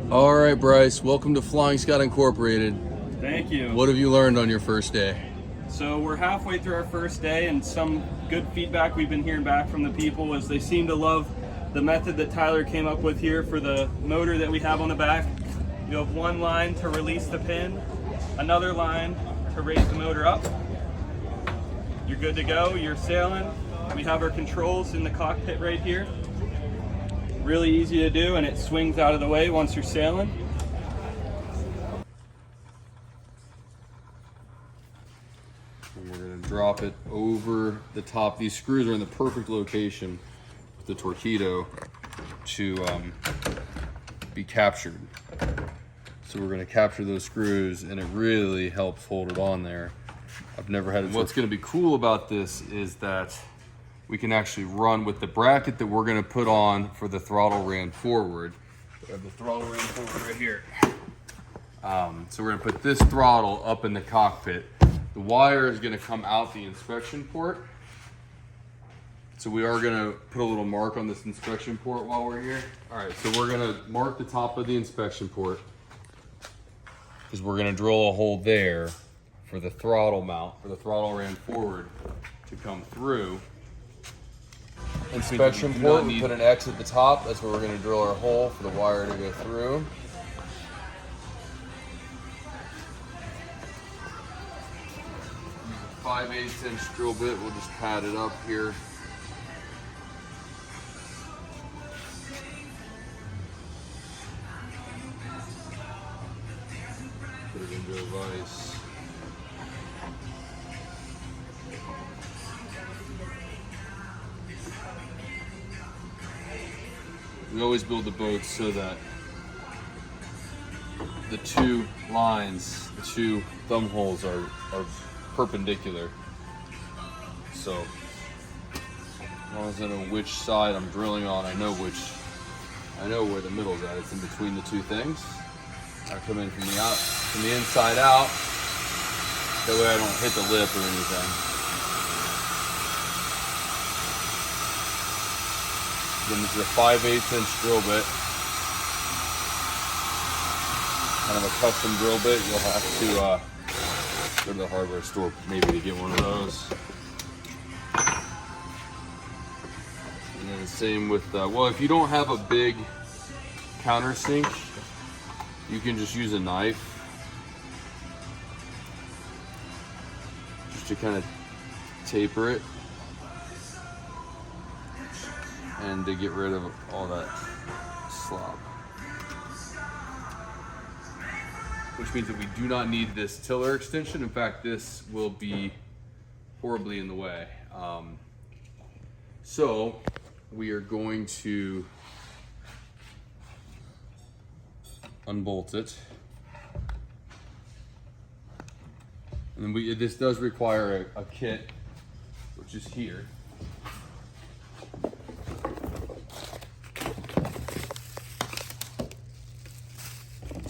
All right, Bryce, welcome to Flying Scot Incorporated. Thank you. What have you learned on your first day? So we're halfway through our first day, and some good feedback we've been hearing back from the people is they seem to love the method that Tyler came up with here for the motor that we have on the back. You have one line to release the pin, another line to raise the motor up. You're good to go, you're sailing. We have our controls in the cockpit right here. Really easy to do, and it swings out of the way once you're sailing. And we're going to drop it over the top. These screws are in the perfect location with the Torqeedo to be captured. So we're going to capture those screws, and it really helps hold it on there. I've never had it. What's going to be cool about this is that we can actually run with the bracket that we're going to put on for the throttle ran forward. We have the throttle ran forward right here. So we're going to put this throttle up in the cockpit. The wire is going to come out the inspection port. So we are going to put a little mark on this inspection port while we're here. All right, so we're going to mark the top of the inspection port because we're going to drill a hole there for the throttle mount, for the throttle ran forward to come through. Inspection port, we put an X at the top. That's where we're going to drill our hole for the wire to go through. Use a 5/8 inch drill bit. We'll just pad it up here. Put it into a vise. We always build the boats so that the two lines, the two thumb holes are perpendicular. So as long as I know which side I'm drilling on, I know where the middle's at. It's in between the two things. I come in from the inside out. That way I don't hit the lip or anything. Again, this is a 5/8 inch drill bit. Kind of a custom drill bit. You'll have to go to the hardware store maybe to get one of those. And then the same with, well, if you don't have a big countersink, you can just use a knife. Just to kind of taper it. And to get rid of all that slop. Which means that we do not need this tiller extension. In fact, this will be horribly in the way. So we are going to unbolt it. And then this does require a kit, which is here.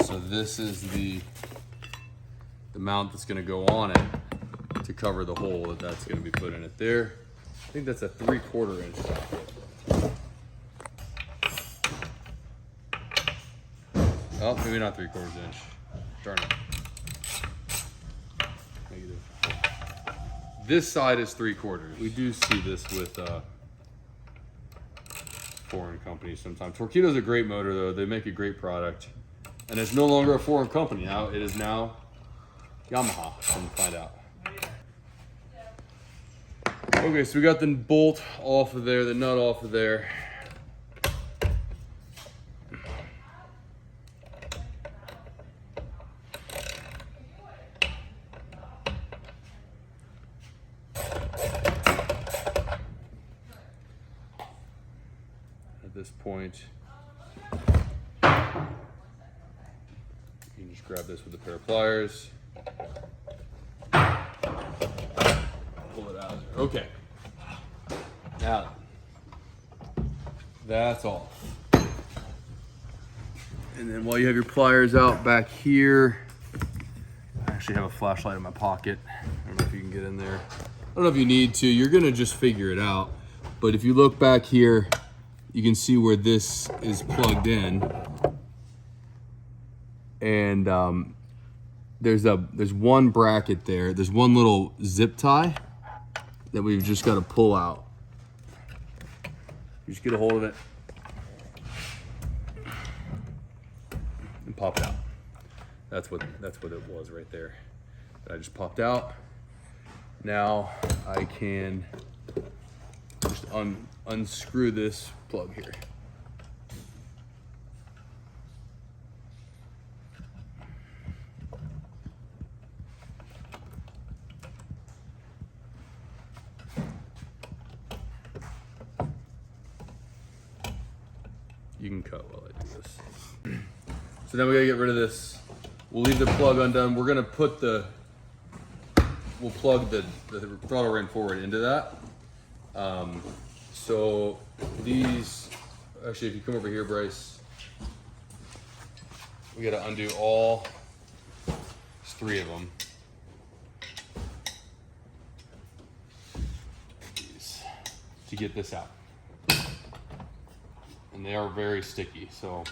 So this is the mount that's going to go on it to cover the hole that's going to be put in it there. I think that's a 3/4 inch socket. Oh, maybe not 3/4 inch. Darn it. Negative. This side is 3/4. We do see this with foreign companies sometimes. Torqeedo's a great motor though. They make a great product. And it's no longer a foreign company now. It is now Yamaha. Come find out. Okay, so we got the bolt off of there, the nut off of there. At this point, you can just grab this with a pair of pliers. Pull it out of there. Okay. Now, that's all. And then while you have your pliers out back here, I actually have a flashlight in my pocket. I don't know if you can get in there. I don't know if you need to. You're gonna just figure it out. But if you look back here, you can see where this is plugged in. and there's one bracket there. There's one little zip tie that we've just got to pull out. You just get a hold of it and pop it out. That's what it was right there. That I just popped out. Now I can just unscrew this plug here. You can cut while I do this. So now we gotta get rid of this. We'll leave the plug undone. We're gonna put we'll plug the throttle ring forward into that. So these, actually if you come over here, Bryce, we gotta undo all, there's 3 of them. These, to get this out. And they are very sticky, so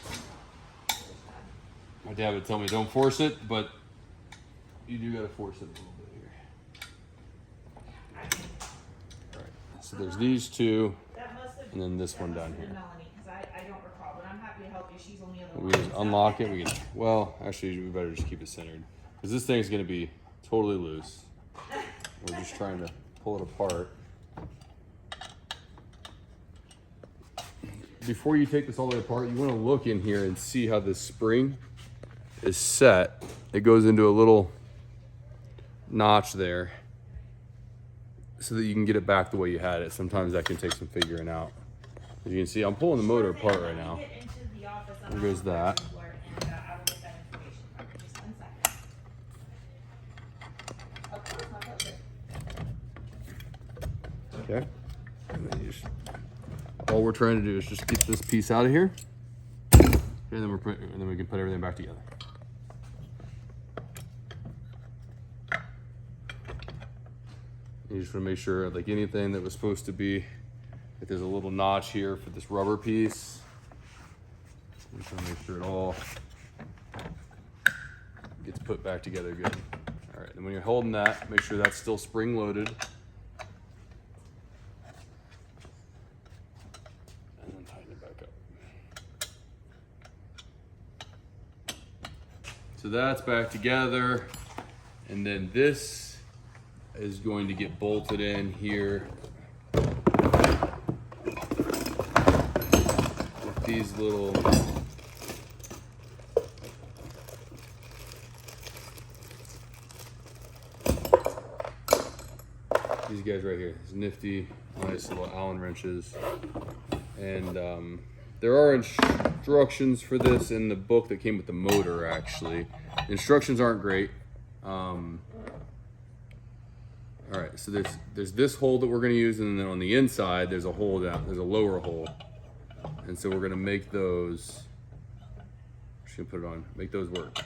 my dad would tell me don't force it, but you do gotta force it a little bit here. All right, so there's these 2, and then this one down here. I don't recall, but I'm happy to help you. She's only We just unlock it. We can, well, actually, we better just keep it centered because this thing's gonna be totally loose. We're just trying to pull it apart. Before you take this all the way apart, you want to look in here and see how this spring is set. It goes into a little notch there so that you can get it back the way you had it. Sometimes that can take some figuring out. As you can see, I'm pulling the motor apart right now. There goes that. Okay. And then you just, all we're trying to do is just get this piece out of here, and then we can put everything back together. You just want to make sure, like anything that was supposed to be, if there's a little notch here for this rubber piece, you just want to make sure it all gets put back together good. All right, and when you're holding that, make sure that's still spring loaded. So that's back together, and then this is going to get bolted in here with these little guys right here. These nifty, nice little Allen wrenches, and there are instructions for this in the book that came with the motor, actually. The instructions aren't great. All right, so there's this hole that we're gonna use, and then on the inside, there's a hole down, there's a lower hole. And so we're gonna make those, just gonna put it on, make those work.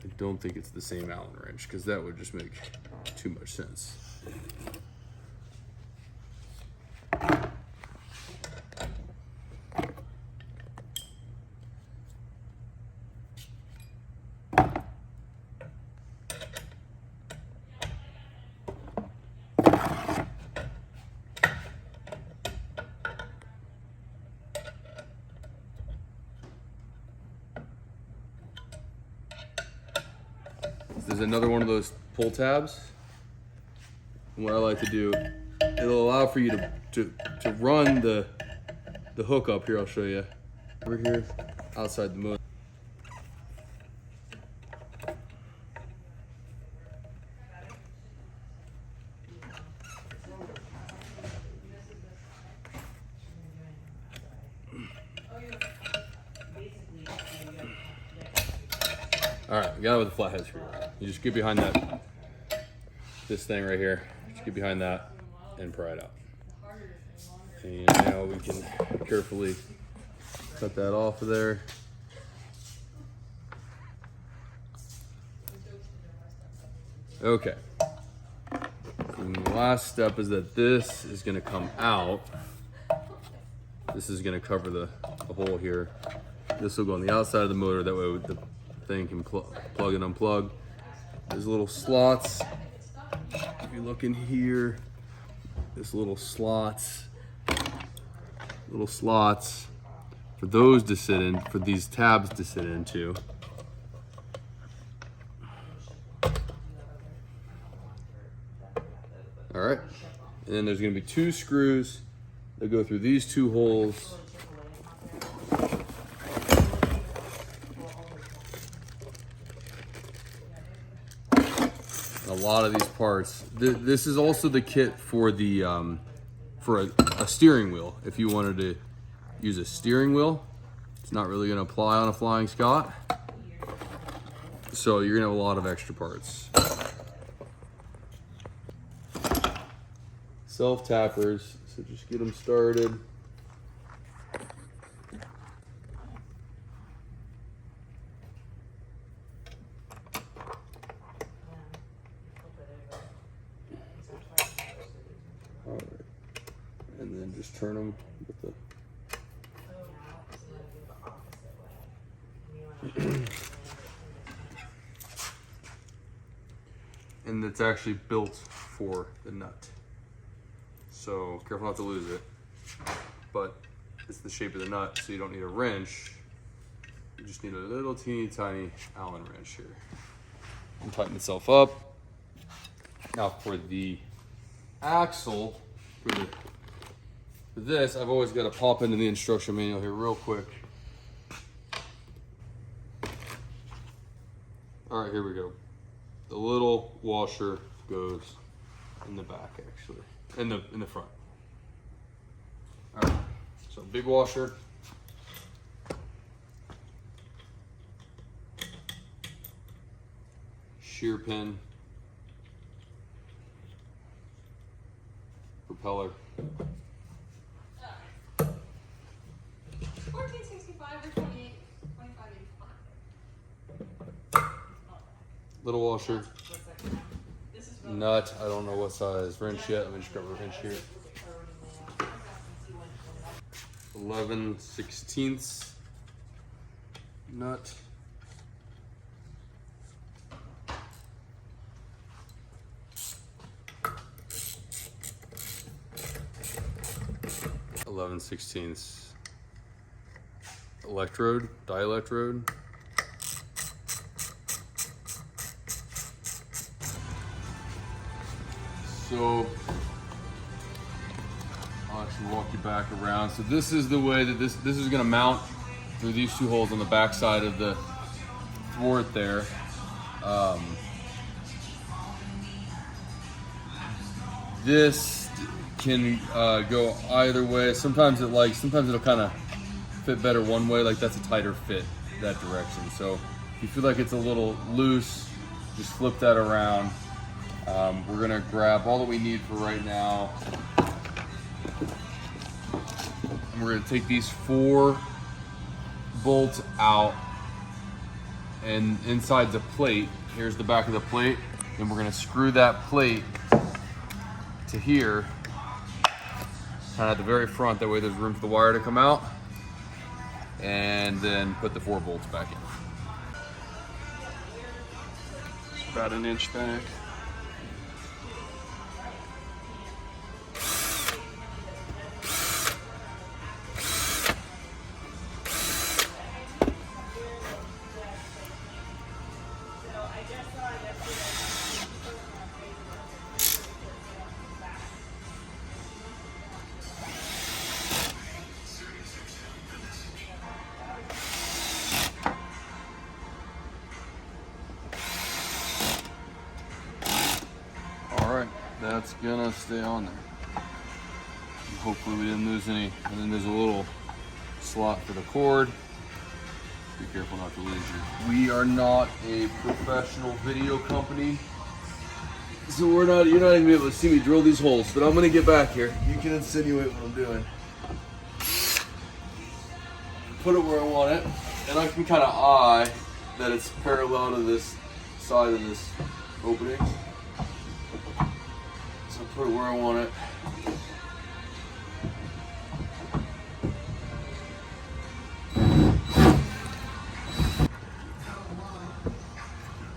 I don't think it's the same Allen wrench because that would just make too much sense. There's another one of those pull tabs. And what I like to do, it'll allow for you to run the hook up here. I'll show you. Over here, outside the motor. All right, we got it with the flathead screw. You just get behind this thing right here. Just get behind that and pry it out. And now we can carefully Cut that off of there. Okay. And the last step is that this is going to come out. This is going to cover the hole here. This will go on the outside of the motor. That way the thing can plug and unplug. There's little slots. If you look in here, there's little slots for those to sit in, for these tabs to sit into. All right, and then there's gonna be 2 screws that go through these 2 holes. A lot of these parts. This is also the kit for the for a steering wheel. If you wanted to use a steering wheel, it's not really gonna apply on a Flying Scot. So you're gonna have a lot of extra parts. Self-tappers, so just get them started. All right. And then just turn them with the... And it's actually built for the nut. So careful not to lose it, but it's the shape of the nut, so you don't need a wrench. You just need a little teeny tiny Allen wrench here. And tighten itself up. Now for the axle, for this, I've always got to pop into the instruction manual here real quick. All right, here we go. The little washer goes in the back, actually. In the front. All right, so big washer. Shear pin. Propeller. 1465 or 2585. Little washer. Nut, I don't know what size wrench yet. Let me just grab a wrench here. 11/16 nut. Electrode, dielectrode. So I'll actually walk you back around. So this is the way that this is going to mount through these 2 holes on the back side of the thwart there. This can go either way. Sometimes it'll kind of fit better one way, like that's a tighter fit that direction. So if you feel like it's a little loose, just flip that around. We're gonna grab all that we need for right now. And we're gonna take these 4 bolts out, and inside the plate, here's the back of the plate, and we're gonna screw that plate to here, kind of at the very front, that way there's room for the wire to come out, and then put the 4 bolts back in. About an inch back. That's gonna stay on there. And hopefully we didn't lose any. And then there's a little slot for the cord. Be careful not to lose it. We are not a professional video company, so you're not even gonna be able to see me drill these holes. But I'm gonna get back here. You can insinuate what I'm doing. put it where I want it, and I can kind of eye that it's parallel to this side of this opening. So put it where I want it.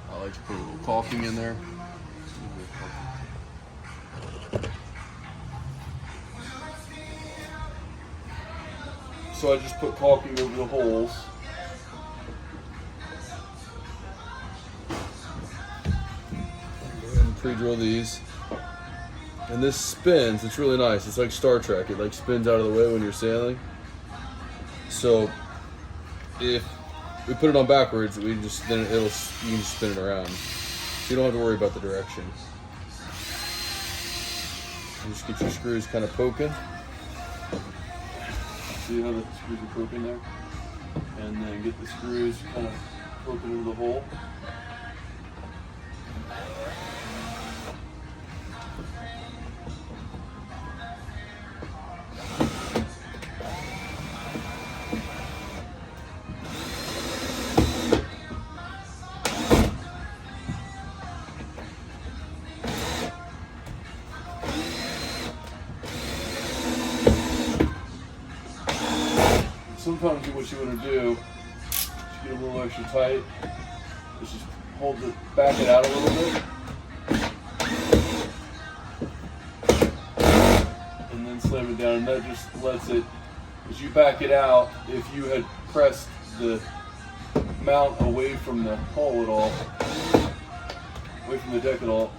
I like to put a little caulking in there. So I just put caulking over the holes. And pre-drill these. And this spins, it's really nice. It's like Star Trek. It like spins out of the way when you're sailing. So if we put it on backwards, you can just spin it around. So you don't have to worry about the direction. You just get your screws kind of poking. See how the screws are poking there? And then get the screws kind of poking into the hole. Sometimes what you want to do, to get a little extra tight, is just back it out a little bit. And then slam it down, and that just lets it, as you back it out, if you had pressed the mount away from the hull at all, away from the deck at all,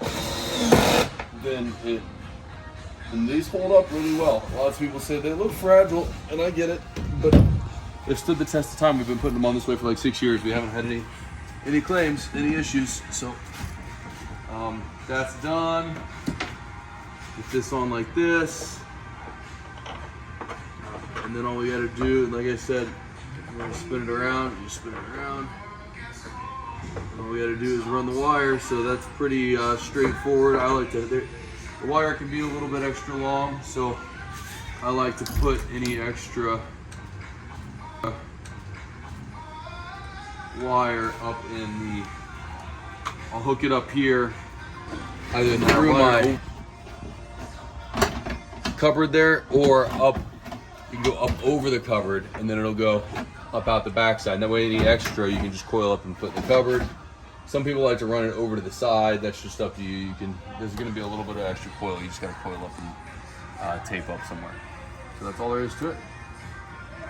then and these hold up really well. Lots of people say they look fragile, and I get it, but they've stood the test of time. We've been putting them on this way for like 6 years. We haven't had any claims, any issues. So that's done. Put this on like this, and then all we got to do, like I said, we're gonna spin it around. You spin it around. And all we got to do is run the wire. So that's pretty straightforward. I like to. The wire can be a little bit extra long, so I like to put any extra wire up in I'll hook it up here, either through my cupboard there, or up, you can go up over the cupboard, and then it'll go up out the backside. That way any extra you can just coil up and put in the cupboard. Some people like to run it over to the side. That's just up to you. There's gonna be a little bit of extra coil. You just gotta coil up and tape up somewhere. So that's all there is to it.